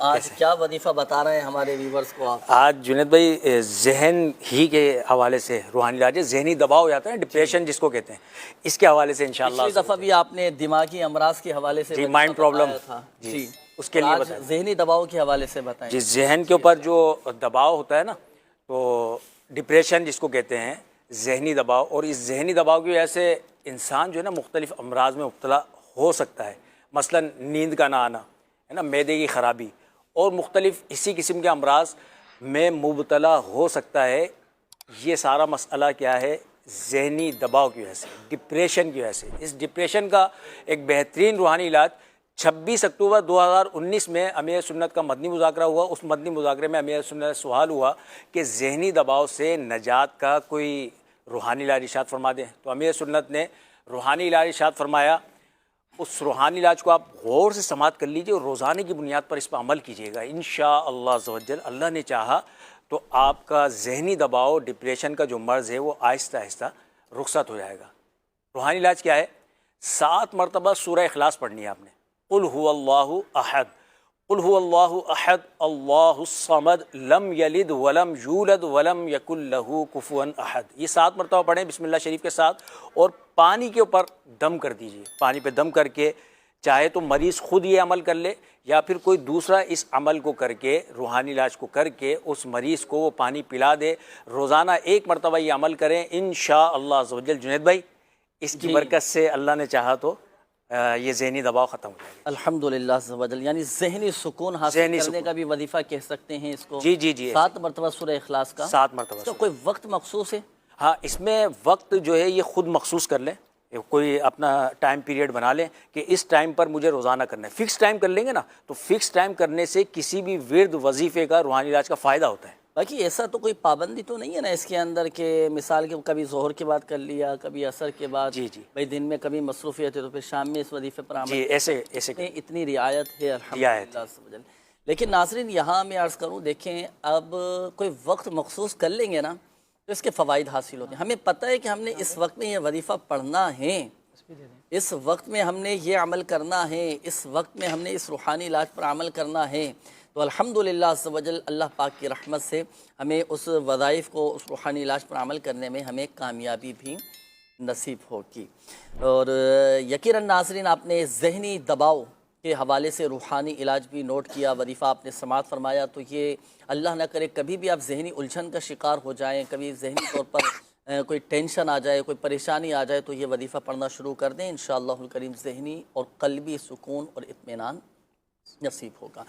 آج کیا وظیفہ بتا رہے ہیں ہمارے ویورز کو آپ؟ آج جنید بھائی ذہن ہی کے حوالے سے روحانی علاج ہے، ذہنی دباؤ ہو جاتا ہے، ڈپریشن جس کو کہتے ہیں، اس کے حوالے سے انشاءاللہ پچھلی دفعہ بھی آپ نے دماغی امراض کے حوالے سے جی مائنڈ پرابلم تھا جی اس کے لیے آج بتائیں ذہنی دباؤ کے حوالے سے بتائیں جی ذہن کے اوپر جو دباؤ ہوتا ہے نا، تو ڈپریشن جس کو کہتے ہیں، ذہنی دباؤ، اور اس ذہنی دباؤ کی وجہ سے انسان جو ہے نا مختلف امراض میں مبتلا ہو سکتا ہے، مثلا نیند کا نہ آنا ہے نا، معدے کی خرابی اور مختلف اسی قسم کے امراض میں مبتلا ہو سکتا ہے۔ یہ سارا مسئلہ کیا ہے؟ ذہنی دباؤ کی وجہ سے، ڈپریشن کی وجہ سے۔ اس ڈپریشن کا ایک بہترین روحانی علاج 26 اکتوبر 2019 میں امیر سنت کا مدنی مذاکرہ ہوا۔ اس مدنی مذاکرے میں امیر سنت سے سوال ہوا کہ ذہنی دباؤ سے نجات کا کوئی روحانی علاج ارشاد فرما دیں، تو امیر سنت نے روحانی علاج ارشاد فرمایا۔ اس روحانی علاج کو آپ غور سے سماعت کر لیجئے اور روزانہ کی بنیاد پر اس پر عمل کیجیے گا، انشاءاللہ عز و جل۔ اللہ نے چاہا تو آپ کا ذہنی دباؤ، ڈپریشن کا جو مرض ہے وہ آہستہ آہستہ رخصت ہو جائے گا۔ روحانی علاج کیا ہے؟ 7 مرتبہ سورہ اخلاص پڑھنی ہے آپ نے۔ قل هو اللہ احد، قل هو اللہ احد اللہ الصمد لم یلد ولم یولد ولم یکن لہ کفوا احد۔ یہ 7 مرتبہ پڑھیں بسم اللہ شریف کے ساتھ، اور پانی کے اوپر دم کر دیجیے۔ پانی پہ دم کر کے چاہے تو مریض خود یہ عمل کر لے یا پھر کوئی دوسرا اس عمل کو کر کے، روحانی علاج کو کر کے اس مریض کو وہ پانی پلا دے۔ روزانہ 1 مرتبہ یہ عمل کریں انشاءاللہ عز و جل۔ جنید بھائی اس کی برکت سے اللہ نے چاہا تو یہ ذہنی دباؤ ختم ہو جائے گا الحمدللہ عز و جل۔ یعنی ذہنی سکون حاصل کرنے کا بھی وظیفہ کہہ سکتے ہیں اس کو؟ جی جی جی 7 مرتبہ سورہ اخلاص کا؟ 7 مرتبہ۔ اس کا کوئی وقت مخصوص ہے؟ ہاں، اس میں وقت جو ہے یہ خود مخصوص کر لیں، کوئی اپنا ٹائم پیریڈ بنا لیں کہ اس ٹائم پر مجھے روزانہ کرنا ہے۔ فکس ٹائم کر لیں گے نا، تو فکس ٹائم کرنے سے کسی بھی ورد وظیفے کا روحانی علاج کا فائدہ ہوتا ہے۔ باقی ایسا تو کوئی پابندی تو نہیں ہے نا اس کے اندر کہ مثال کے کبھی ظہر کے بعد کر لیا، کبھی عصر کے بعد؟ جی جی بھائی دن میں کبھی مصروفیت ہے تو پھر شام میں اس وظیفے پر عمل؟ جی ایسے اتنی رعایت ہے الحمدللہ عز و جل۔ لیکن ناظرین یہاں میں عرض کروں، دیکھیں اب کوئی وقت مخصوص کر لیں گے نا تو اس کے فوائد حاصل ہوتے ہیں۔ ہمیں پتہ ہے کہ ہم نے اس وقت میں یہ وظیفہ پڑھنا ہے، اس وقت میں ہم نے یہ عمل کرنا ہے، اس وقت میں ہم نے اس روحانی علاج پر عمل کرنا ہے، تو الحمدللہ عز و جل اللہ پاک کی رحمت سے ہمیں اس وظائف کو، اس روحانی علاج پر عمل کرنے میں ہمیں کامیابی بھی نصیب ہوگی۔ اور یقیناً ناظرین آپ نے ذہنی دباؤ کے حوالے سے روحانی علاج بھی نوٹ کیا، وظیفہ آپ نے سماعت فرمایا، تو یہ اللہ نہ کرے کبھی بھی آپ ذہنی الجھن کا شکار ہو جائیں، کبھی ذہنی طور پر کوئی ٹینشن آ جائے، کوئی پریشانی آ جائے، تو یہ وظیفہ پڑھنا شروع کر دیں، انشاءاللہ الکریم ذہنی اور قلبی سکون اور اطمینان نصیب ہوگا۔